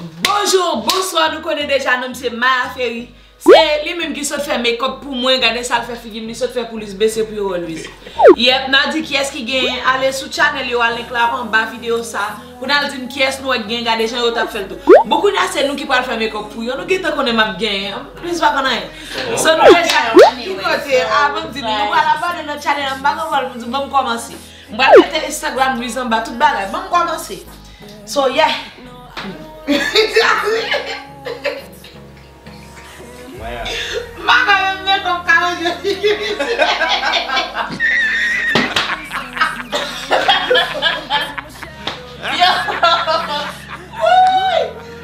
Bonjour, bonsoir, nous connaissons déjà nom c'est Maya Ferry. C'est lui-même qui saute faire make-up pour moi, regarder ça le fait figure, il saute faire pour lui baisser pour Louis. Yep, n'a dit qui est-ce qui gagne, allez sur channel yo, allez là en bas vidéo ça. Pour nous dire qui est-ce nous gagne, regarder gens yo t'a fait tout. Beaucoup là c'est nous qui parle faire make-up pour yo, nous qui connaît m'a gagne, plus pas connaît. So nous déjà côté avant de nous va là-bas dans notre channel, on va commencer. On va mettre Instagram Louis en bas tout bagarre, on va commencer. So yeah. Maka me con cara de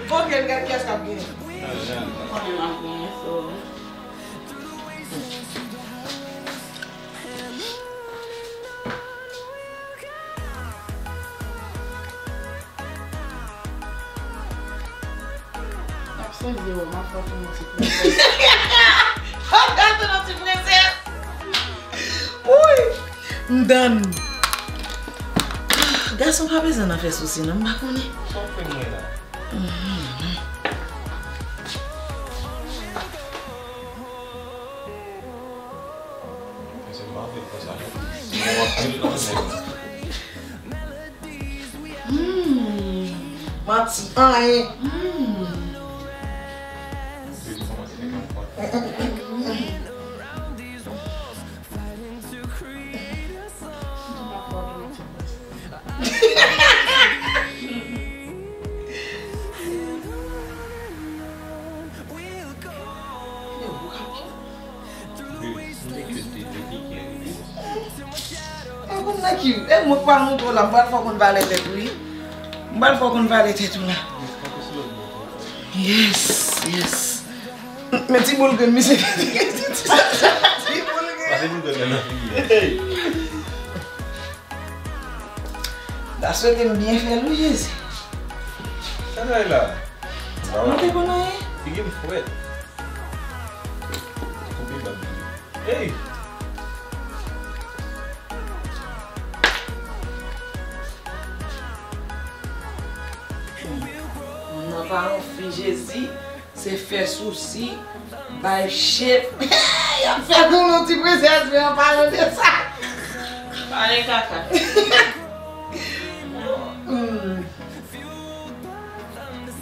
Por que ele quer que as cabinhas? Uma foto no princesa. Foto no princesa. Ui, dano. Garçom cabeça na festa assim, não bacana. Só foi mulher. Esse mal veio passar. Mati. Ai. Eu vou para um lá, bora focar no vale de tudo. Bora focar no vale de tudo lá. Yes, yes. Mas se bulga me se da suite é bem feio, Luiz. Sai lá. Não tem como aí. Fiquei foi. Ei. Não vai fingir assim, você fez souci, vai chef. Eu fui com o tipo de coisa, meu pai, não sabe. Parei, Cacá.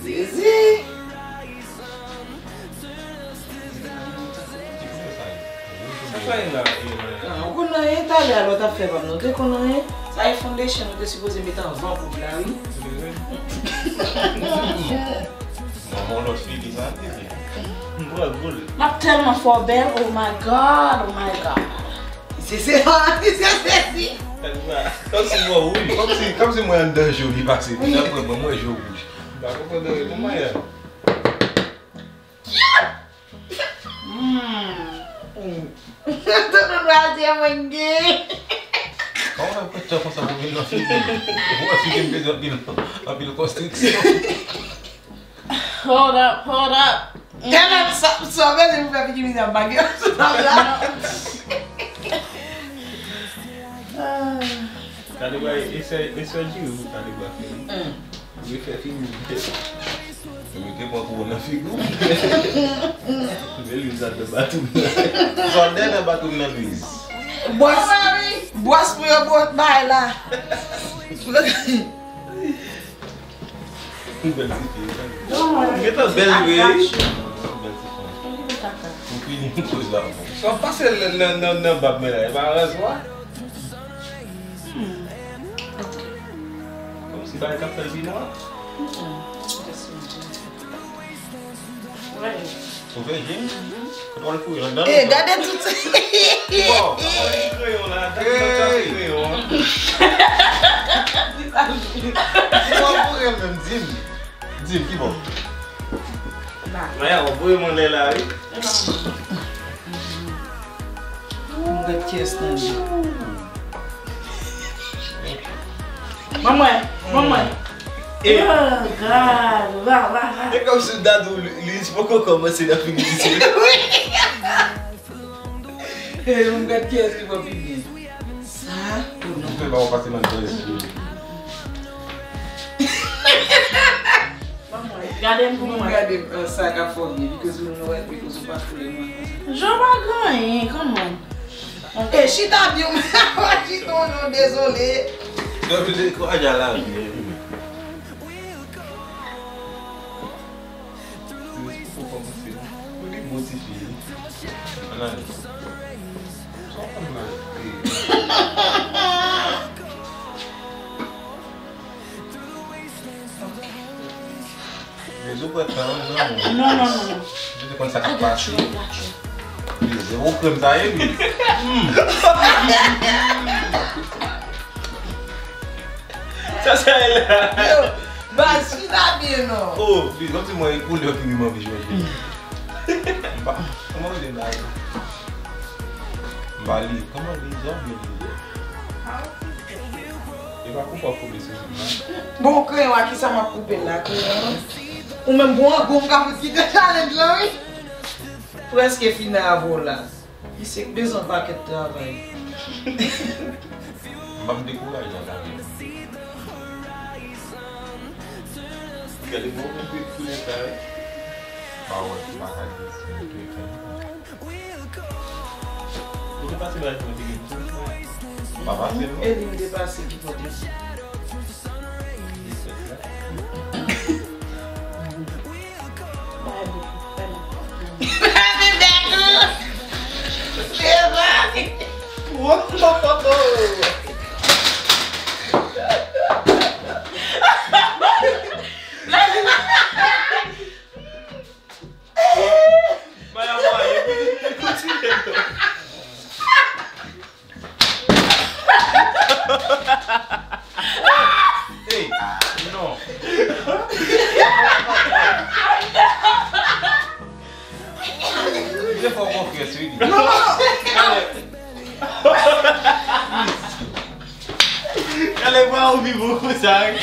Zizi. Sai lá. Não, quando não é, tá ali, a outra febre, não tem quando não é. Sai foundation, não tem se você meter um vão por lá, oui. Maman l'autre fille, ça. Ma tellement fort belle, oh my god, oh my god. C'est assim. Comme si moi un deux jours il passait. Après moi je bouge. D'accord, comment est? Todo mundo vai dizer amanhã. Comment on peut te faire ça pour une fille? Moi je suis besoin de construction. Hold up. Ela só vez eu vou pedir minha baguete. Calibre, esse é Gil, Calibre. Ele fez filme. Eu me queimo com uma figura. Ele usa de batom. Só dela batom na vez. Boas pro eu boto vai lá. Tá bem, velho. Só passa na babela, vai rasgar. Como se vai café de novo? Você vê, gente? Olha o fui andando. Eh, cadê tudo? Bom, olha lá, tá Zim, que bom. Mas é, o boi mandei lá aí. Nunca tinha estado. Mamãe. Ei. Oh, God, vai. É que o cidadão Luiz pouco como assim da figura de si. Eu nunca tinha estado com a bebida. Sabe? Não foi bom para cima de dois. Mamãe. Gardez pour moi. Regardez un sac à former because we know it because we pas foulé moi. Je vais gagner, comment? Eh, chita bien, chita non, désolé. Donc, tu dis quoi, j'ai là? Non. Je te conseille de passer. Zéro crème taillé, oui. Ça, c'est là. Yo, bah, chita bien, non. Oh, puis quand tu m'as écoulé, tu m'as vu jouer. Comment on est là? Bali, comment les hommes il va couper pour les Bon, crayon, qui ça m'a coupé là, crayon. Ou même bon, café qui te challenge là, oui. Presque fini à vous là. Il sait que besoin de paquet de travail. Je vais me décourager là. Regardez, moi, je vais tout les faire. Ah ouais, je vais aller. Je vais passer par la télé. Pas facile. Et il me dépasse qui faut dire. Hey, non. Je vais pas confier celui Non. Allez voir au niveau ça. Yo,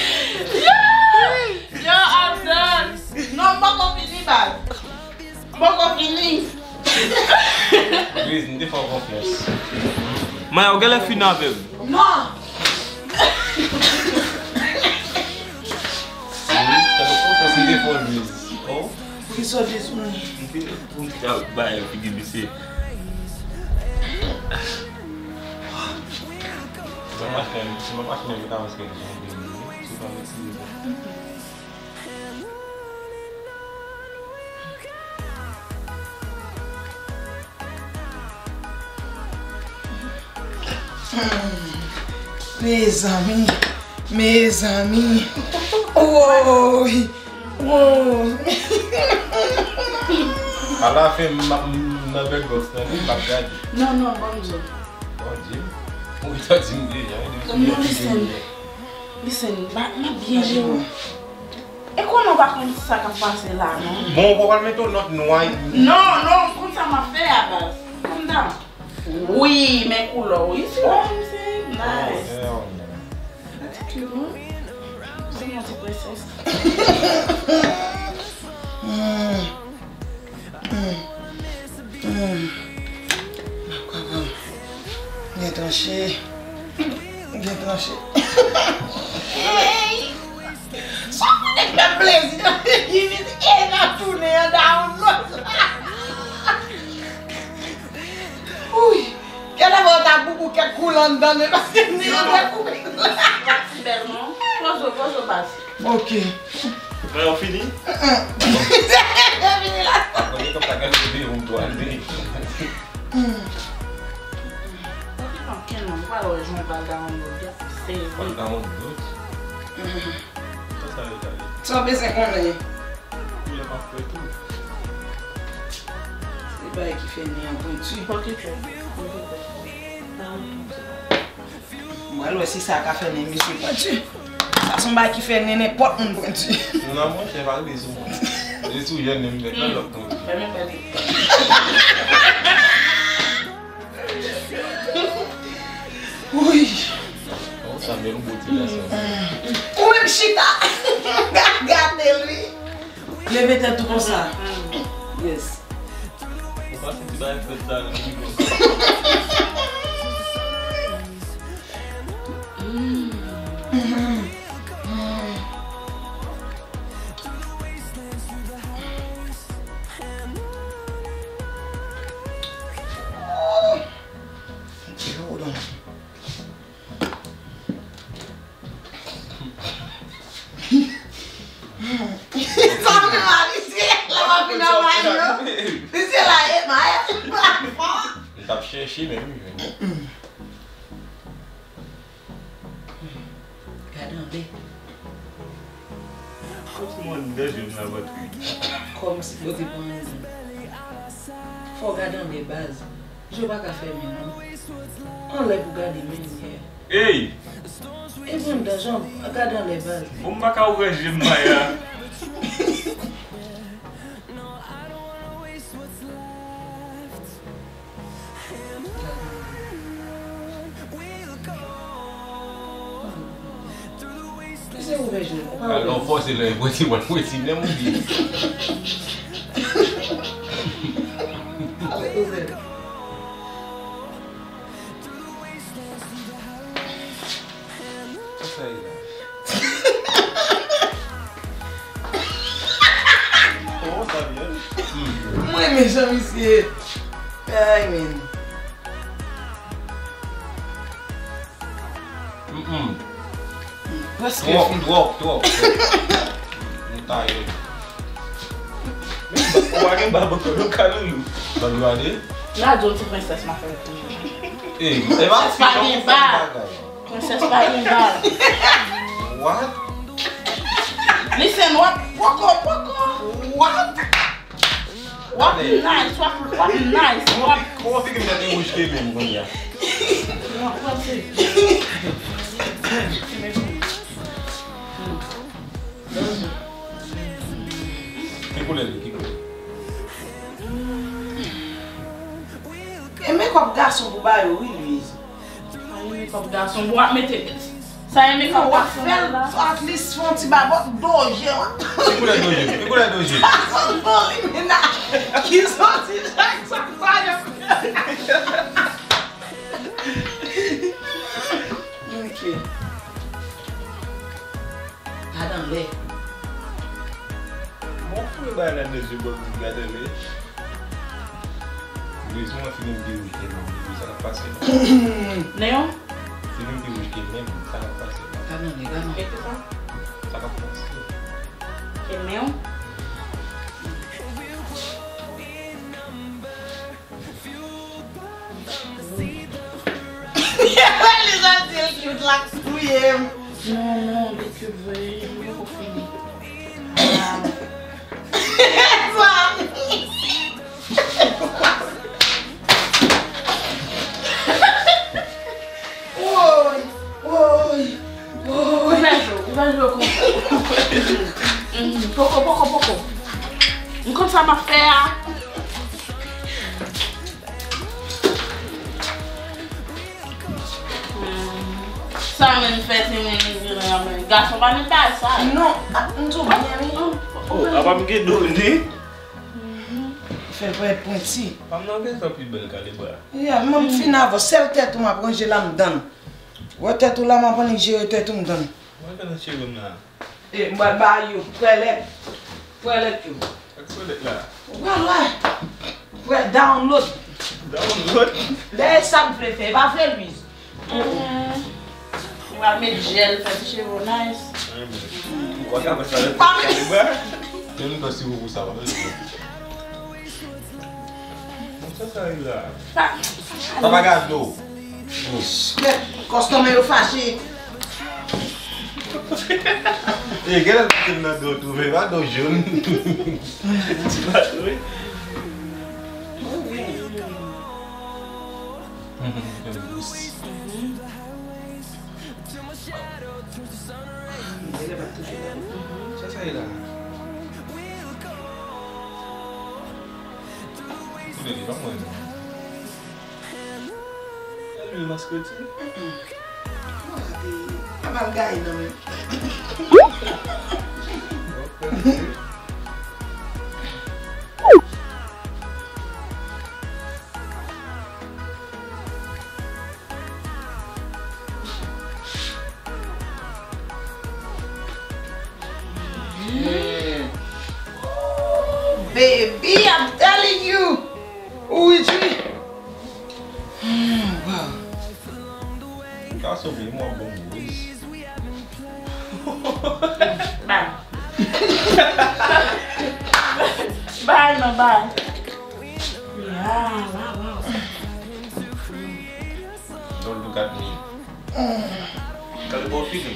I'm done. Non, pas fini, bal. Pas fini. Luiz, não tem confiança. Mas alguém é final, velho. Non. Assim depois, Luiz. Oh? Qui sont des Não tem vai pedir de ser. Se uma máquina que estava esquecendo, Mes amis. Oh. ela fez na vergonha, não Non, bonjour. Bom dia. Muito assim, Listen, ma bien joué. Et comment on va comme ça qui passe là, non? Bon, on va mettre notre noix. Non, comme ça m'a fait à base. Comme ça. Oui, mais couleur, oui, c'est bon, c'est nice. C'est mon petit princesse. Bien tranché. Só que tem plaisir. Il a tourné down. Ui. Quelle est votre boubou qui est coulant dans le bassin? Bernon, pose au bas. Ok. Mas eu fini? Fini là. Agora eu tô pagando o vídeo um toalho dele. Ok, non, pas le joint pas dans le c'est Pode dar um dos outros? Só saiu dali. Só beijinho com ele. Ia pra frente. C'est pas qui fait rien pour tu. Pour que tu Moi, là aussi, ça a fait des monsieur pour tu. Ça sont pas qui fait n'importe où pour tu. Não, moi je vais aller sur moi. Je suis jeune, je vais faire l'autre. Oui. On s'en met une motivation. Oui, chita. Regardez-lui. Levez-toi tout comme ça. Yes. On va se tirar essa da no Sabe lá, ela vai virar mais não. Diz lá, é mais. Ele tá cheio mesmo, velho. Caramba. Como se deixa na batterie. Como se fosse bom. Folgadão de base. Jogar café mesmo. On lève o gado mesmo. Ei! É bom da João, a gadão de base. Vamos marcar o regime, Maia. Esse é o regime. Não fosse ele, vou te mesmo dia. Mãe, me chama isso. Ai, menino. Mas que Walk. Não tá aí. O alguém barba com o caralho. Barulho ali? Lá de onde você conhece essa marca? Ei, você vai Princess Parimba. What? Listen, what? What nice? Como fica me dando um esquema mesmo, Gonia? Que colher? É meio com garçom do bairro, oui, Luiz. Aí meio com garçom, vou meter. Sai meio com garçom lá. At least fonte babot doje. Que colher doje? Garçom não eliminar. Que só se já que safalha. Ok. Caramba. Bom foi lá nesse jogo de gadele. Luiz, uma filhinha de hoje, Luiz, ela passa aí. Não? Filhinha de hoje, que mesmo, ela passa aí. Caramba, Saca a força. Que meu? Eles vão dizer que o lá destruíram. Não, deixa eu ver. Eu vou finir. Pouco. Enquanto ça m'a fait. Ça m'a fait. Garçon va me dar, ça. Non, não tô bem. Oh, aba mge do ni? Fè pou et pointi. Am nan ke sa pi bel kalibra. Ya, mwen finava, sel tèt ou ma pranjè la mdan. Ou tèt ou la ma pranjè tèt ou mdan. Mwen ka nan chegom nan? E, mwen ba yo, pwelek yo. Ak solet la? Pwelek, download. Download? Le sa m prefe, ba fè Louise. Mwen met gel, fè ti chevo nice. Wak ap sa let kalibra? Yon nou kasi wou sa wak. Mwen sa yi la? Sa bagaj do? Kostome yo fache. E, gen an pitin nan do tou, ve wak do joun. Ti bat do e? Sa sa yi la? Tude li, wak mwen? El mi maskoti? Amal gay nan men. Baby, I'm telling you. Who is he? Wow. Ka soube mwen bon bouz. Bang. Bye, no, bye. Yeah, wow. Don't look at me. Cadê o filho?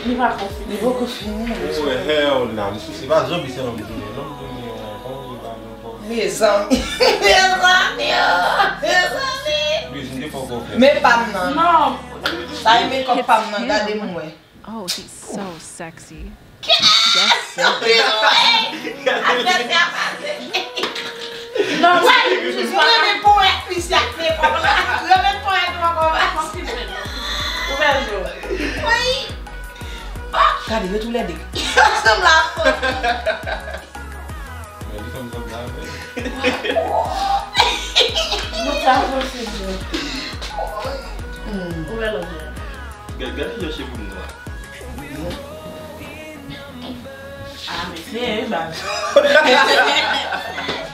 Il va confiner. Il va confiner. Oh, hell nah. C'est pas zombie, c'est l'homme. Mes amis. Luis, não tem pra qualquer. Mais pas non. Non. Ça y est, comme pas non. Regardez-moi. Oh, he's so sexy. Non, Remets pour être plus sacré comme là. Remets pour être comme là. Bonjour. Oui. Regardez, je tous les deux. Ensemble là. Mais dis comme ça, là. Nous t'avons fait bien. Ouvert le jeu. Regardez, chez vous, là. Ah, mais c'est bah.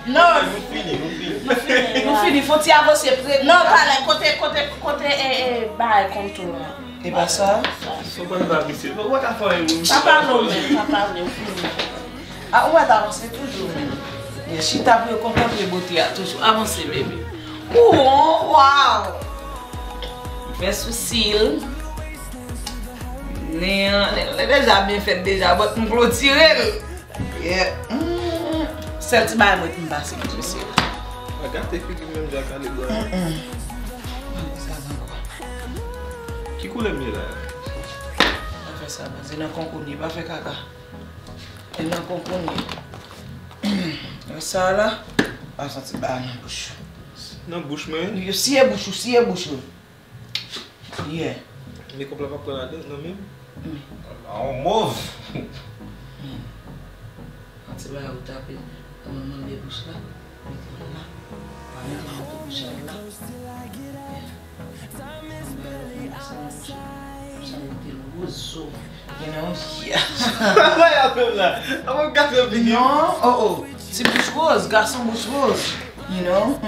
Non. Vous finissez. Nous finissons, faut-il avancer près. Non, pas là, côté bah contour. Et pas ça. Só quando vai abrir, what the fuck? Ça parle même, ça parle au fini. Ah, on va avancer toujours. Et si tu as pu contempler beauté, toujours avancer, bébé. Oh, wow! Fais souci. Déjà bien fait déjà, mais on clôture. Celle qui m'a dit que c'est tout ça. Regarde tes filles qui même déjà calé quoi. Qui coule mieux là? On fait ça, c'est dans concours, pas faire caca. C'est dans concours. Ça là, on va sentir dans la bouche. Dans bouche mais. Si est bouche, si est bouche. Yeah. Mais qu'on peut pas prendre la dent non même. On mauve. Quand tu vas au taper, on met les bouches là. On met les bouches là. You know? Yeah. Vai a peur là. On va casser le pied. Non, oh. C'est bouche rose, garçon bouche rose. You know?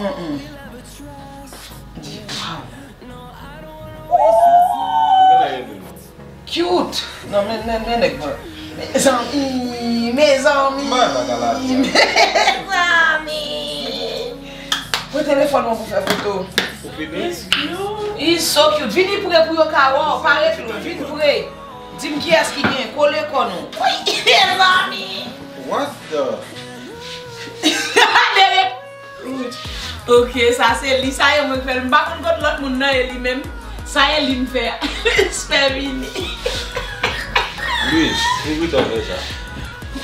Cute. Non, mais mes amis. Mes amis. Mon téléphone pour faire photo. He's so cute. Vini pour yo kawa, paré tout. Vini pour dis-moi qui est-ce qui vient coller con nous. Oui, mes amis. What the? Ok, ça c'est lui, ça y est, moi je fais le bac contre l'autre monde lui-même. Ça y est, lui me fait. J'espère Vini. Luis, ouvre ton verre ça.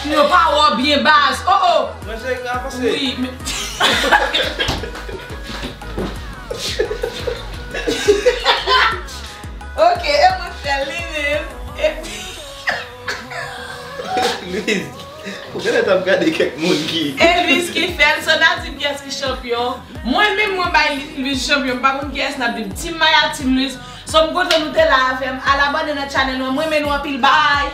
Tu n'as pas avoir bien base. Oh. Mais c'est avancé. Oui, mais... Ok, et moi je fais lui-même. Luis, pourquoi tu as regardé quelqu'un qui... Elvis qui fait, son a dit qui est qui champion. Moi-même, moi, je suis champion. Par contre, qui est Team Maya, Team Luis. Sommes content de nous là, à l'abonner notre channel. Moi, je suis pile bye.